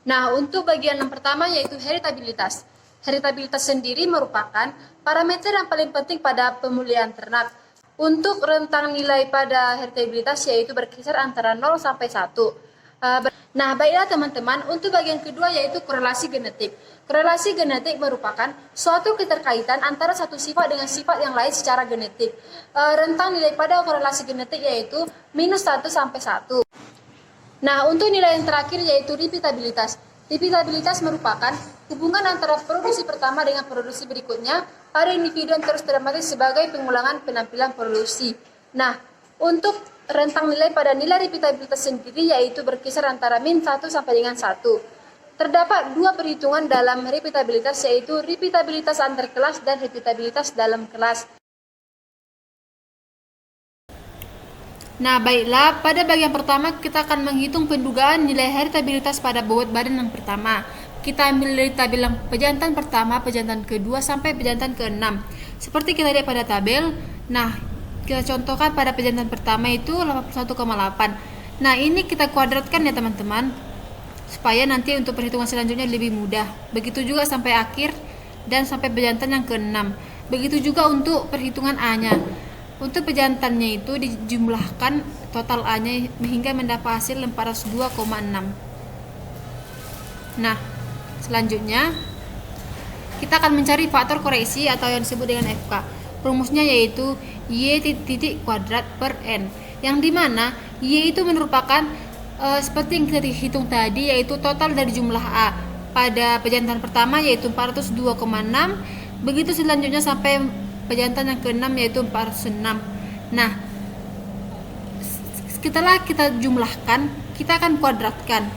Nah, untuk bagian yang pertama yaitu heritabilitas. Heritabilitas sendiri merupakan parameter yang paling penting pada pemulihan ternak. Untuk rentang nilai pada heritabilitas yaitu berkisar antara 0 sampai 1. Nah, baiklah teman-teman, untuk bagian kedua yaitu korelasi genetik. Korelasi genetik merupakan suatu keterkaitan antara satu sifat dengan sifat yang lain secara genetik. Rentang nilai pada korelasi genetik yaitu -1 sampai 1. Nah, untuk nilai yang terakhir yaitu repeatabilitas. Repeatabilitas merupakan hubungan antara produksi pertama dengan produksi berikutnya pada individu yang terus teramati sebagai pengulangan penampilan produksi. Nah, untuk rentang nilai pada nilai repeatabilitas sendiri yaitu berkisar antara -1 sampai dengan 1. Terdapat dua perhitungan dalam repeatabilitas yaitu repeatabilitas antar kelas dan repeatabilitas dalam kelas. Nah, baiklah, pada bagian pertama kita akan menghitung pendugaan nilai heritabilitas pada bobot badan yang pertama. Kita ambil dari tabel yang pejantan pertama, pejantan kedua, sampai pejantan ke-6. Seperti kita lihat pada tabel, nah, kita contohkan pada pejantan pertama itu 81,8. Nah, ini kita kuadratkan ya teman-teman, supaya nanti untuk perhitungan selanjutnya lebih mudah. Begitu juga sampai akhir dan sampai pejantan yang ke-6. Begitu juga untuk perhitungan A-nya. Untuk pejantannya itu dijumlahkan total A-nya hingga mendapat hasil 402,6. Nah, selanjutnya kita akan mencari faktor koreksi atau yang disebut dengan FK. Rumusnya yaitu Y titik kuadrat per N, yang dimana Y itu merupakan seperti yang kita hitung tadi, yaitu total dari jumlah A pada pejantan pertama yaitu 402,6. Begitu selanjutnya sampai pejantan yang ke-6 yaitu 406. Nah, setelah kita jumlahkan, kita akan kuadratkan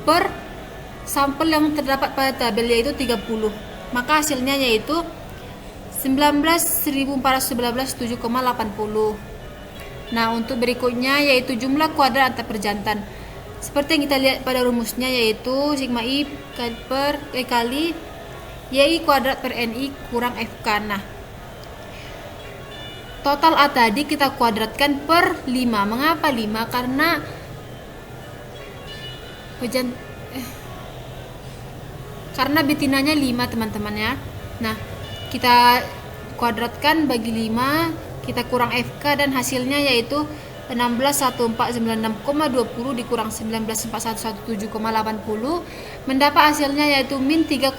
per sampel yang terdapat pada tabel yaitu 30. Maka hasilnya yaitu 19.411,7,80. Nah, untuk berikutnya yaitu jumlah kuadrat antar pejantan. Seperti yang kita lihat pada rumusnya yaitu sigma I kali YI kuadrat per NI kurang FK. Nah, total A tadi kita kuadratkan per 5. Mengapa 5? Karena karena betinanya 5 teman-teman ya. Nah, kita kuadratkan bagi 5, kita kurang FK dan hasilnya yaitu 16.1496,20 dikurang 19.4117,80 mendapat hasilnya yaitu min 3,26.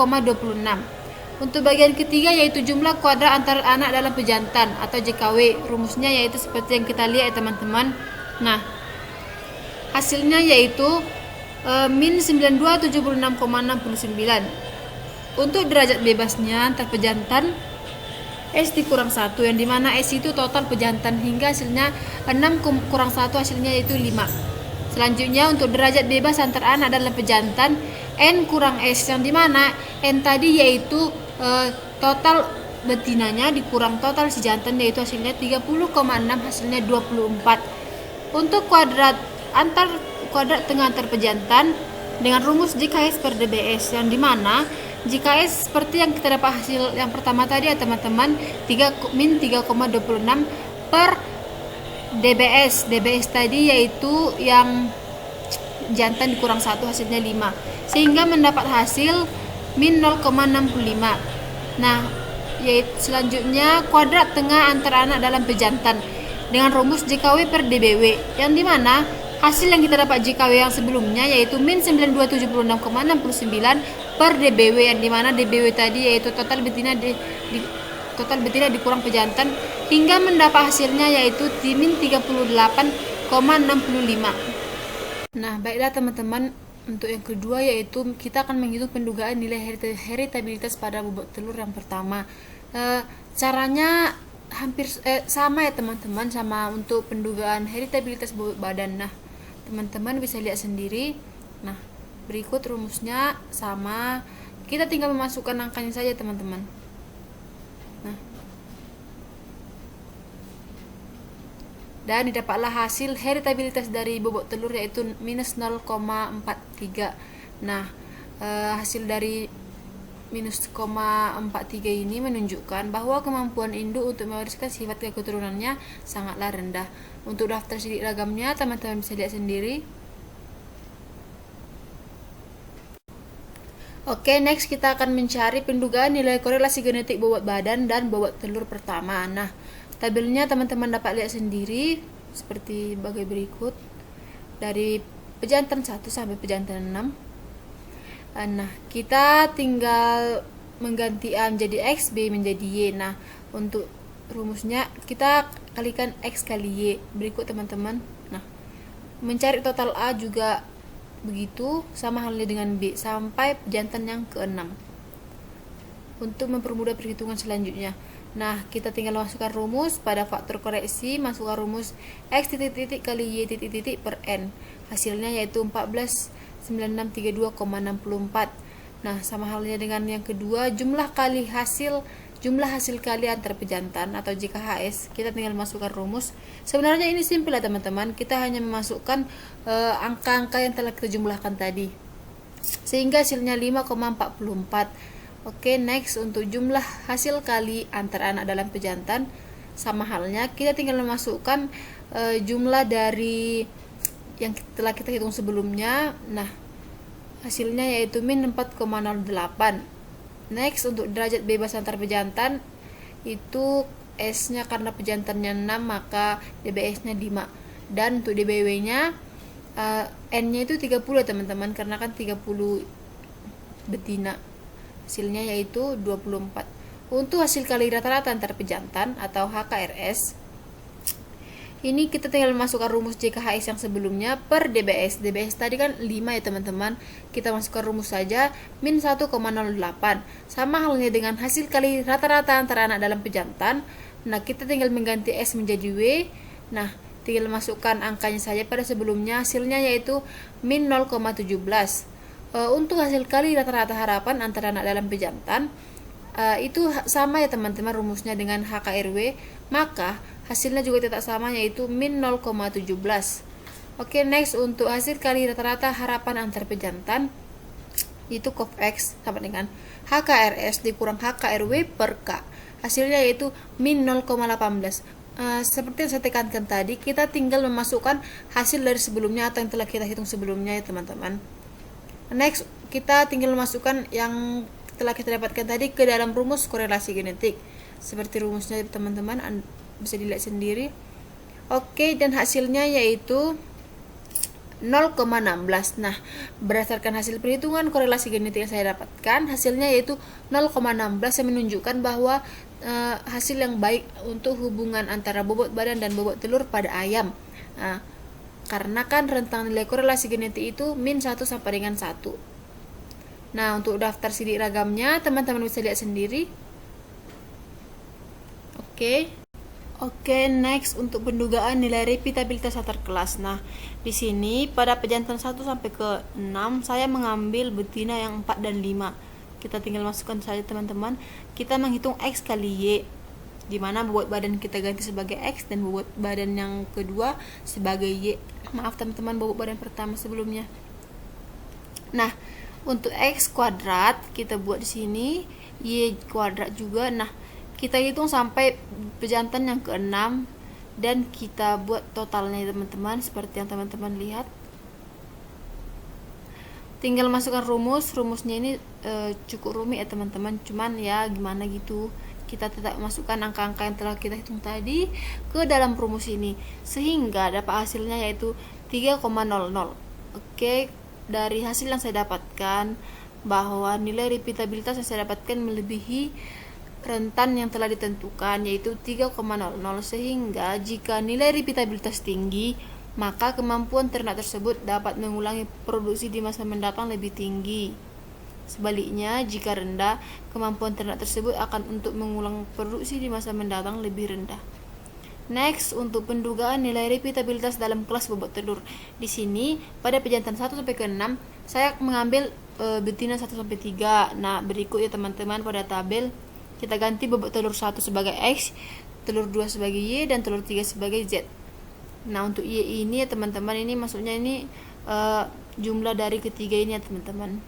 Untuk bagian ketiga yaitu jumlah kuadrat antar anak dalam pejantan atau JKW. Rumusnya yaitu seperti yang kita lihat ya teman-teman. Nah, hasilnya yaitu min 9276,69. Untuk derajat bebasnya antar pejantan S dikurang 1, yang dimana S itu total pejantan, hingga hasilnya 6 kurang 1 hasilnya yaitu 5. Selanjutnya untuk derajat bebas antar anak dalam pejantan N kurang S, yang dimana N tadi yaitu total betinanya dikurang total si jantan yaitu hasilnya 30,6 hasilnya 24. Untuk kuadrat tengah antar pejantan dengan rumus JKS per DBS, yang dimana JKS seperti yang kita dapat hasil yang pertama tadi ya teman-teman, min 3,26 per DBS. DBS tadi yaitu yang jantan dikurang 1 hasilnya 5, sehingga mendapat hasil min 0,65. Nah, yaitu selanjutnya kuadrat tengah antara anak dalam pejantan dengan rumus JKW per DBW, yang dimana hasil yang kita dapat JKW yang sebelumnya yaitu min 9276,69 per DBW, yang dimana DBW tadi yaitu total betina dikurang pejantan, hingga mendapat hasilnya yaitu min 38,65. Nah, baiklah teman-teman, untuk yang kedua yaitu kita akan menghitung pendugaan nilai heritabilitas pada bobot telur yang pertama. Caranya hampir sama ya teman-teman, sama untuk pendugaan heritabilitas bobot badan. Nah, teman-teman bisa lihat sendiri. Nah, berikut rumusnya sama, kita tinggal memasukkan angkanya saja teman-teman. Nah, dan didapatlah hasil heritabilitas dari bobot telur yaitu minus 0,43. Nah, hasil dari minus 0,43 ini menunjukkan bahwa kemampuan induk untuk mewariskan sifat keturunannya sangatlah rendah. Untuk daftar sidik ragamnya teman-teman bisa lihat sendiri. Oke, next kita akan mencari pendugaan nilai korelasi genetik bobot badan dan bobot telur pertama. Nah, tabelnya teman-teman dapat lihat sendiri seperti bagai berikut. Dari pejantan 1 sampai pejantan 6. Nah, kita tinggal mengganti A menjadi X, B menjadi Y. Nah, untuk rumusnya kita kalikan X kali Y. Berikut teman-teman. Nah, mencari total A juga begitu, sama halnya dengan B sampai pejantan yang ke-6 untuk mempermudah perhitungan selanjutnya. Nah, kita tinggal masukkan rumus pada faktor koreksi, masukkan rumus X titik-titik kali Y titik-titik per N. Hasilnya yaitu 149632,64. Nah, sama halnya dengan yang kedua, jumlah hasil kali antar pejantan atau JKHS. Kita tinggal masukkan rumus. Sebenarnya ini simpel ya teman-teman. Kita hanya memasukkan angka-angka yang telah kita jumlahkan tadi, sehingga hasilnya 5,44. Oke, next untuk jumlah hasil kali antara anak dalam pejantan, sama halnya kita tinggal memasukkan jumlah dari yang telah kita hitung sebelumnya. Nah, hasilnya yaitu min 4,08. Next untuk derajat bebas antar pejantan, itu S-nya karena pejantannya 6 maka DBS-nya 5, dan untuk DBW-nya N-nya itu 30 teman-teman, karena kan 30 betina. Hasilnya yaitu 24. Untuk hasil kali rata-rata antar pejantan atau HKRS, ini kita tinggal masukkan rumus JKHS yang sebelumnya per DBS. DBS tadi kan 5 ya teman-teman. Kita masukkan rumus saja min 1,08. Sama halnya dengan hasil kali rata-rata antara anak dalam pejantan. Nah, kita tinggal mengganti S menjadi W. Nah, tinggal masukkan angkanya saja pada sebelumnya. Hasilnya yaitu min 0,17. Untuk hasil kali rata-rata harapan antara anak dalam pejantan, itu sama ya teman-teman rumusnya dengan HKRW, maka hasilnya juga tetap sama yaitu min 0,17. Oke, next untuk hasil kali rata-rata harapan antar pejantan, itu COF X sama dengan HKRS dikurang HKRW per K. Hasilnya yaitu min 0,18. Seperti yang saya tekankan tadi, kita tinggal memasukkan hasil dari sebelumnya atau yang telah kita hitung sebelumnya ya teman-teman. Next, kita tinggal memasukkan yang telah kita dapatkan tadi ke dalam rumus korelasi genetik. Seperti rumusnya teman-teman bisa dilihat sendiri. Oke, dan hasilnya yaitu 0,16. Nah, berdasarkan hasil perhitungan korelasi genetik yang saya dapatkan, hasilnya yaitu 0,16 yang menunjukkan bahwa hasil yang baik untuk hubungan antara bobot badan dan bobot telur pada ayam. Karena kan rentang nilai korelasi genetik itu min 1 sampai dengan 1. Nah, untuk daftar sidik ragamnya teman-teman bisa lihat sendiri. Oke, next untuk pendugaan nilai repeatabilitas antar kelas. Nah, di sini pada pejantan 1 sampai ke 6 saya mengambil betina yang 4 dan 5. Kita tinggal masukkan saja teman-teman. Kita menghitung X kali Y, di mana bobot badan kita ganti sebagai X dan bobot badan yang kedua sebagai Y. Maaf teman-teman, bobot badan pertama sebelumnya. Nah, untuk X kuadrat kita buat di sini, Y kuadrat juga. Nah, kita hitung sampai pejantan yang ke-6 dan kita buat totalnya teman-teman seperti yang teman-teman lihat. Tinggal masukkan rumusnya ini cukup rumit ya teman-teman, cuman ya gimana gitu. Kita tetap masukkan angka-angka yang telah kita hitung tadi ke dalam rumus ini sehingga dapat hasilnya yaitu 3,00. Oke, dari hasil yang saya dapatkan bahwa nilai repeatabilitas yang saya dapatkan melebihi rentan yang telah ditentukan yaitu 3,00, sehingga jika nilai repeatabilitas tinggi maka kemampuan ternak tersebut dapat mengulangi produksi di masa mendatang lebih tinggi. Sebaliknya, jika rendah, kemampuan ternak tersebut akan untuk mengulang produksi di masa mendatang lebih rendah. Next, untuk pendugaan nilai repeatabilitas dalam kelas bobot telur. Di sini, pada pejantan 1 sampai ke 6, saya mengambil betina 1 sampai 3. Nah, berikut ya teman-teman pada tabel. Kita ganti bobot telur 1 sebagai X, telur 2 sebagai Y, dan telur 3 sebagai Z. Nah, untuk Y ini ya teman-teman, ini maksudnya ini jumlah dari ketiga ini ya teman-teman.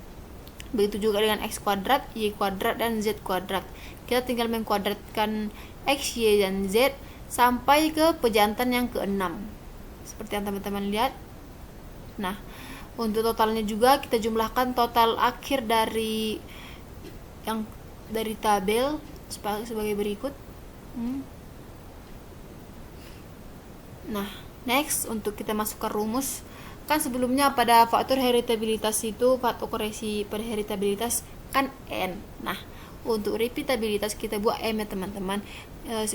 Begitu juga dengan X kuadrat, Y kuadrat, dan Z kuadrat. Kita tinggal mengkuadratkan X, Y, dan Z sampai ke pejantan yang ke-6 seperti yang teman-teman lihat. Nah, Untuk totalnya juga kita jumlahkan total akhir dari yang dari tabel sebagai berikut. Nah, next untuk kita masukkan rumus. Kan sebelumnya pada faktor heritabilitas itu, faktor koreksi pada heritabilitas kan N. Nah, untuk repeatabilitas kita buat M ya teman-teman,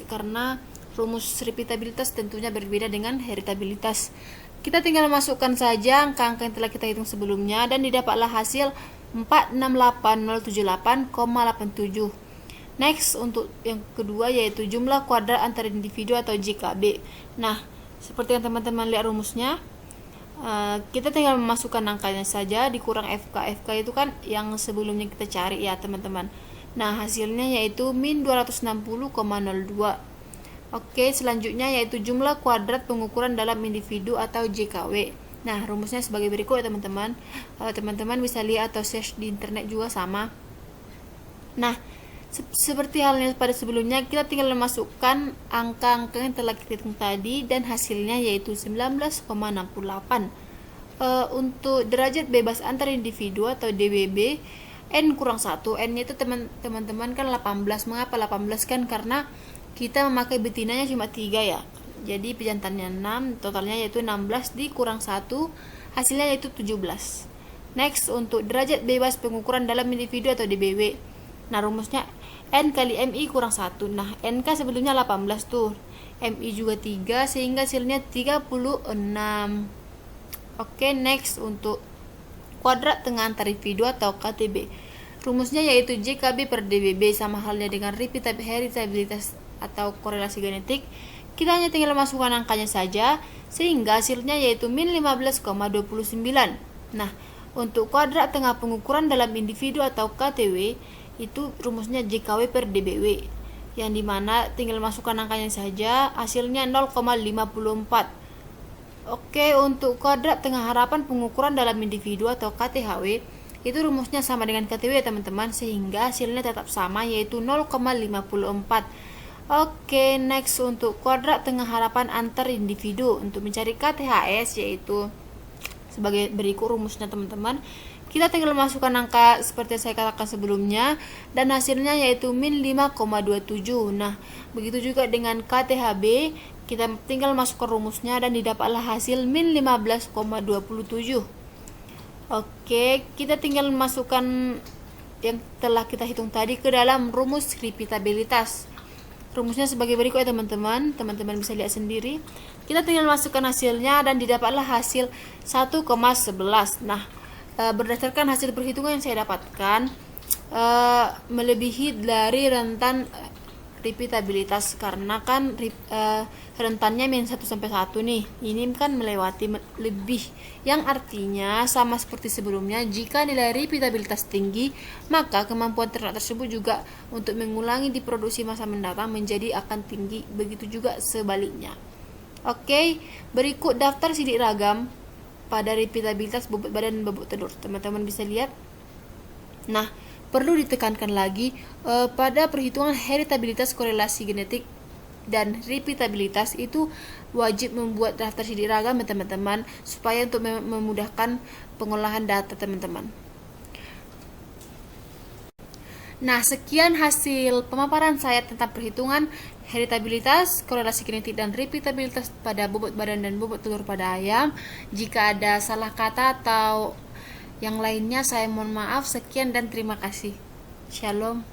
karena rumus repeatabilitas tentunya berbeda dengan heritabilitas. Kita tinggal masukkan saja angka-angka yang telah kita hitung sebelumnya dan didapatlah hasil 468078,87. Next untuk yang kedua yaitu jumlah kuadrat antar individu atau JKB. Nah, seperti yang teman-teman lihat rumusnya, kita tinggal memasukkan angkanya saja dikurang FK. FK itu kan yang sebelumnya kita cari ya teman-teman. Nah, hasilnya yaitu min 260,02. Oke, selanjutnya yaitu jumlah kuadrat pengukuran dalam individu atau JKW. Nah, rumusnya sebagai berikut ya teman-teman. Teman-teman bisa lihat atau search di internet juga sama. Nah, seperti halnya pada sebelumnya, kita tinggal memasukkan angka-angka yang telah kita hitung tadi dan hasilnya yaitu 19,68. Untuk derajat bebas antar individu atau DBB, N kurang 1. N-nya itu teman-teman kan 18. Mengapa 18? Kan karena kita memakai betinanya cuma 3 ya. Jadi pejantannya 6, totalnya yaitu 16 dikurang 1, hasilnya yaitu 17. Next, untuk derajat bebas pengukuran dalam individu atau DBW. Nah, rumusnya N kali MI kurang 1. Nah, NK sebelumnya 18 tuh. MI juga 3 sehingga hasilnya 36. Oke, next untuk kuadrat tengah antar individu atau KTB. Rumusnya yaitu JKB per DBB, sama halnya dengan heritabilitas atau korelasi genetik. Kita hanya tinggal masukkan angkanya saja sehingga hasilnya yaitu min 15,29. Nah, untuk kuadrat tengah pengukuran dalam individu atau KTW itu rumusnya JKW per DBW, yang dimana tinggal masukkan angkanya saja, hasilnya 0,54. Oke, untuk kuadrat tengah harapan pengukuran dalam individu atau KTHW itu rumusnya sama dengan KTW ya teman-teman, sehingga hasilnya tetap sama yaitu 0,54. Oke, next untuk kuadrat tengah harapan antar individu untuk mencari KTHS yaitu sebagai berikut rumusnya teman-teman. Kita tinggal masukkan angka seperti yang saya katakan sebelumnya dan hasilnya yaitu min 5,27. Nah, begitu juga dengan KTHB, kita tinggal masukkan rumusnya dan didapatlah hasil min 15,27. Oke, kita tinggal masukkan yang telah kita hitung tadi ke dalam rumus repeatabilitas. Rumusnya sebagai berikut ya teman-teman. Teman-teman bisa lihat sendiri. Kita tinggal masukkan hasilnya dan didapatlah hasil 1,11. Nah, berdasarkan hasil perhitungan yang saya dapatkan, melebihi dari rentan repeatabilitas, karena kan rentannya min 1 sampai 1 nih. Ini kan melewati lebih, yang artinya sama seperti sebelumnya, jika nilai repeatabilitas tinggi, maka kemampuan ternak tersebut juga untuk mengulangi diproduksi masa mendatang menjadi akan tinggi. Begitu juga sebaliknya. Oke, berikut daftar sidik ragam pada repeatabilitas bobot badan dan bobot telur. Teman-teman bisa lihat. Nah, perlu ditekankan lagi pada perhitungan heritabilitas, korelasi genetik, dan repeatabilitas itu wajib membuat daftar sidik ragam teman-teman, supaya untuk memudahkan pengolahan data teman-teman. Nah, sekian hasil pemaparan saya tentang perhitungan heritabilitas, korelasi genetik, dan repeatabilitas pada bobot badan dan bobot telur pada ayam. Jika ada salah kata atau yang lainnya, saya mohon maaf. Sekian dan terima kasih. Shalom.